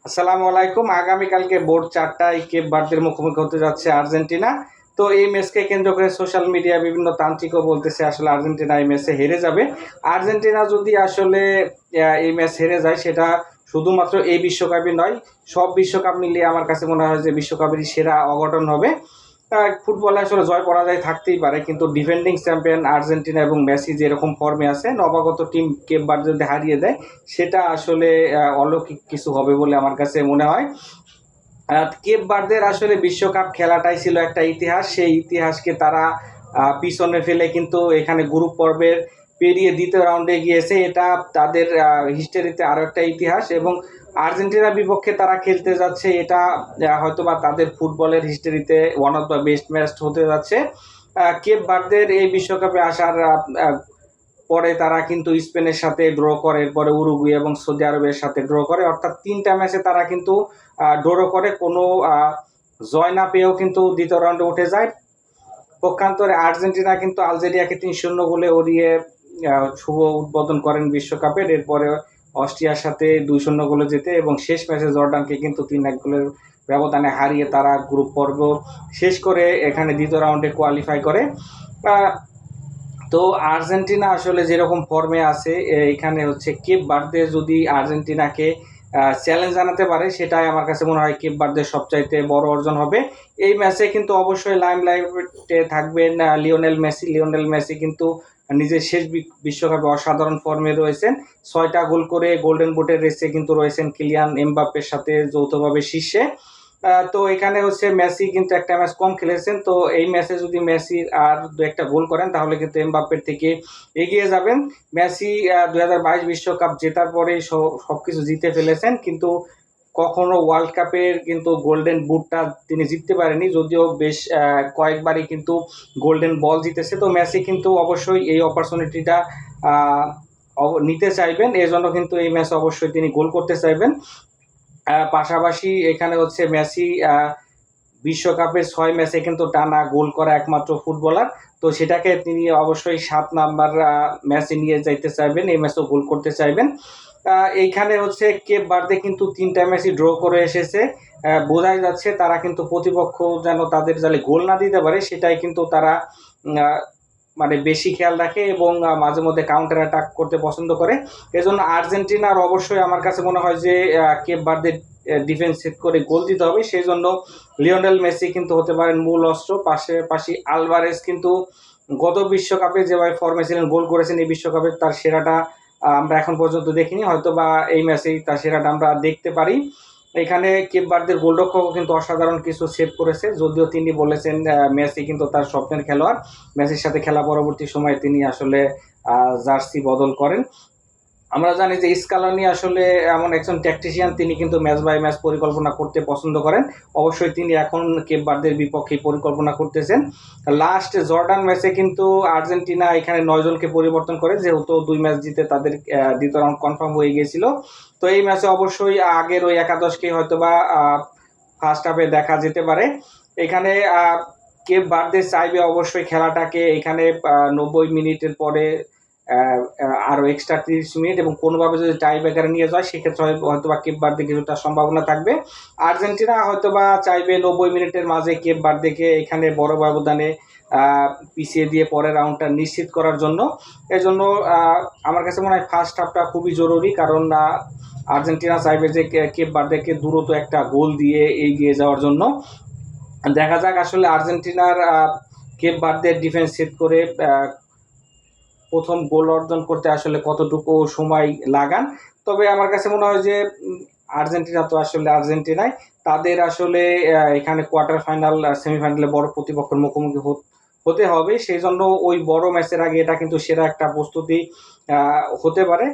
আসসালামু আলাইকুম। আগামীকালকে ভোর ৪টায় কেপ ভার্দের মুখোমুখি হতে যাচ্ছে আর্জেন্টিনা। তো এই ম্যাচকে কেন্দ্র করে সোশ্যাল মিডিয়া বিভিন্ন তান্ত্রিকও বলতেছে আসলে আর্জেন্টিনা এই ম্যাচে হেরে যাবে। আর্জেন্টিনা যদি আসলে এই ম্যাচ হেরে যায় সেটা শুধুমাত্র এই বিশ্বকাপই নয়, সব বিশ্বকাপ মিলিয়ে আমার কাছে মনে হয় যে বিশ্বকাপেরই সেরা অঘটন হবে। ফুটবলে আসলে জয় পরাজয় থাকতেই পারে, কিন্তু ডিফেন্ডিং চ্যাম্পিয়ন আর্জেন্টিনা এবং মেসি যেরকম ফর্মে আছে, নবাগত টিম কেপ ভার্দে যদি হারিয়ে দেয় সেটা আসলে অলৌকিক কিছু হবে বলে আমার কাছে মনে হয়। কেপ ভার্দের আসলে বিশ্বকাপ খেলাটাই ছিল একটা ইতিহাস। সেই ইতিহাসকে তারা পিছনে ফেলে কিন্তু এখানে গ্রুপ পর্বের পেরিয়ে দ্বিতীয় রাউন্ডে গিয়েছে। এটা তাদের হিস্টোরিতে আরো একটা ইতিহাস, এবং আর্জেন্টিনার বিপক্ষে তারা খেলতে যাচ্ছে, এটা হয়তোবা তাদের ফুটবলের হিস্টোরিতে one of the best match হতে যাচ্ছে। কেপ ভার্দের এই বিশ্বকাপে আসার পরে তারা কিন্তু স্পেনের সাথে ড্র করে, এরপরে উরুগুয়ে এবং সৌদি আরবের সাথে ড্র করে, অর্থাৎ ৩টা ম্যাচে তারা কিন্তু ড্র করে কোনো জয় না পেয়েও কিন্তু দ্বিতীয় রাউন্ডে উঠে যায়। পক্ষান্তরে আর্জেন্টিনা কিন্তু আলজেরিয়াকে ৩-০ গোলে উড়িয়ে শুভ উদ্বোধন করেন বিশ্বকাপের। এরপরে অস্ট্রিয়ার সাথে ২-০ গোলে জিতে এবং শেষ ম্যাচে জর্ডানকে কিন্তু ৩-১ গোলের ব্যবধানে হারিয়ে তারা গ্রুপ পর্ব শেষ করে এখানে দ্বিতীয় রাউন্ডে কোয়ালিফাই করে। তো আর্জেন্টিনা আসলে যেরকম ফর্মে আছে, এখানে হচ্ছে কেপ ভার্দে যদি আর্জেন্টিনাকে চ্যালেঞ্জ জানাতে পারে, সেটাই আমার কাছে মনে হয় কেপ ভার্দের সবচাইতে বড় অর্জন হবে। এই ম্যাচে কিন্তু অবশ্যই লাইমলাইটে থাকবেন লিওনেল মেসি কিন্তু নিজের শেষ বিশ্বকাপে অসাধারণ ফর্মে রয়েছেন। ৬টা গোল করে গোল্ডেন বুটের রেসে কিন্তু রয়েছেন কিলিয়ান এমবাপ্পের সাথে যৌথভাবে শীর্ষে। তো এখানে হচ্ছে মেসি কিন্তু একটা ম্যাচ কম খেলেছেন, তো এই ম্যাচে যদি মেসি আর দু একটা গোল করেন তাহলে কিন্তু এমবাপ্পের থেকে এগিয়ে যাবেন। মেসি ২০২২ বিশ্বকাপ জেতার পরে সবকিছু জিতে ফেলেছেন, কিন্তু কখনো ওয়ার্ল্ড কাপের কিন্তু গোল্ডেন বুটটা তিনি জিততে পারেনি, যদিও বেশ কয়েকবারই কিন্তু গোল্ডেন বল জিতেছে। তো মেসি কিন্তু অবশ্যই এই অপরচুনিটিটা নিতে চাইবেন, এজন্য কিন্তু এই ম্যাচ অবশ্যই তিনি গোল করতে চাইবেন। পাশাপাশি এখানে হচ্ছে মেসি বিশ্বকাপের ৬ ম্যাচে কিন্তু টানা গোল করা একমাত্র ফুটবলার। তো সেটাকে তিনি অবশ্যই ৭ নাম্বার ম্যাচে নিয়ে যাইতে চাইবেন, এই ম্যাচেও গোল করতে চাইবেন। এইখানে হচ্ছে কেপ ভার্দে কিন্তু ৩টা ম্যাচই ড্র করে এসেছে। বোঝাই যাচ্ছে তারা কিন্তু প্রতিপক্ষ যেন তাদের জালে গোল না দিতে পারে সেটাই কিন্তু তারা মানে বেশি খেয়াল রাখে এবং মাঝে মধ্যে কাউন্টার অ্যাটাক করতে পছন্দ করে। এজন্য আর্জেন্টিনার অবশ্যই আমার কাছে মনে হয় যে কেপ ভার্দে ডিফেন্স সেট করে গোল দিতে হবে, সেই জন্য লিওনেল মেসি কিন্তু হতে পারেন মূল অস্ত্র। পাশাপাশি আলভারেজ কিন্তু গত বিশ্বকাপে যেভাবে ফর্মে ছিলেন, গোল করেছেন, এই বিশ্বকাপে তার সেরাটা আমরা এখন পর্যন্ত দেখিনি, হয়তো বা এই ম্যাচেই তার সেরাটা আমরা দেখতে পারি। এখানে কেপ ভার্দের গোলরক্ষকও কিন্তু অসাধারণ কিছু সেভ করেছে, যদিও তিনি বলেছেন মেসি কিন্তু তার স্বপ্নের খেলোয়াড়। মেসির সাথে খেলা পরবর্তী সময়ে তিনি আসলে জার্সি বদল করেন। আমরা জানি যে স্কালোনি আসলে এমন একজন ট্যাকটিশিয়ান, তিনি কিন্তু ম্যাচ বাই ম্যাচ পরিকল্পনা করতে পছন্দ করেন। অবশ্যই তিনি এখন কেপ ভার্দের বিপক্ষে পরিকল্পনা করতেছেন। লাস্ট জর্ডান ম্যাচে কিন্তু আর্জেন্টিনা এখানে ৯ জনকে পরিবর্তন করে, যেহেতু ২ ম্যাচ জিতে তাদের দ্বিতীয় রাউন্ড কনফার্ম হয়ে গিয়েছিল। তো এই ম্যাচে অবশ্যই আগের ওই একাদশকে হয়তোবা ফার্স্ট হাফে দেখা যেতে পারে। এখানে কেপ ভার্দে চাইবে অবশ্যই খেলাটাকে এখানে ৯০ মিনিটের পরে আরো এক্সট্রা ৩০ মিনিট এবং কোনোভাবে যদি টাই ব্রেকারে নিয়ে যায় সেক্ষেত্রে হয়তোবা কেপ ভার্দে কিছুটা সম্ভাবনা থাকবে। আর্জেন্টিনা হয়তোবা চাইবে ৯০ মিনিটের মাঝে কেপ ভার্দেকে এখানে বড় ব্যবধানে পিছিয়ে দিয়ে পরের রাউন্ডটা নিশ্চিত করার জন্য। এজন্য আমার কাছে মনে হয় ফার্স্ট হাফটা খুবই জরুরি, কারণ আর্জেন্টিনা চাইবে যে কেপ ভার্দেকে দ্রুত একটা গোল দিয়ে এগিয়ে যাওয়ার জন্য। দেখা যাক আসলে আর্জেন্টিনার কেপ ভার্দের ডিফেন্স সেট করে প্রথম গোল অর্জন করতে আসলে কতটুকু সময় লাগান। তবে আমার কাছে মনে হয় যে আর্জেন্টিনা তো আসলে আর্জেন্টিনাই, তাদের আসলে এখানে কোয়ার্টার ফাইনাল সেমিফাইনালে বড় প্রতিপক্ষের মুখোমুখি হতে হবে, সেই জন্য ওই বড় ম্যাচের আগে এটা কিন্তু সেরা একটা প্রস্তুতি হতে পারে।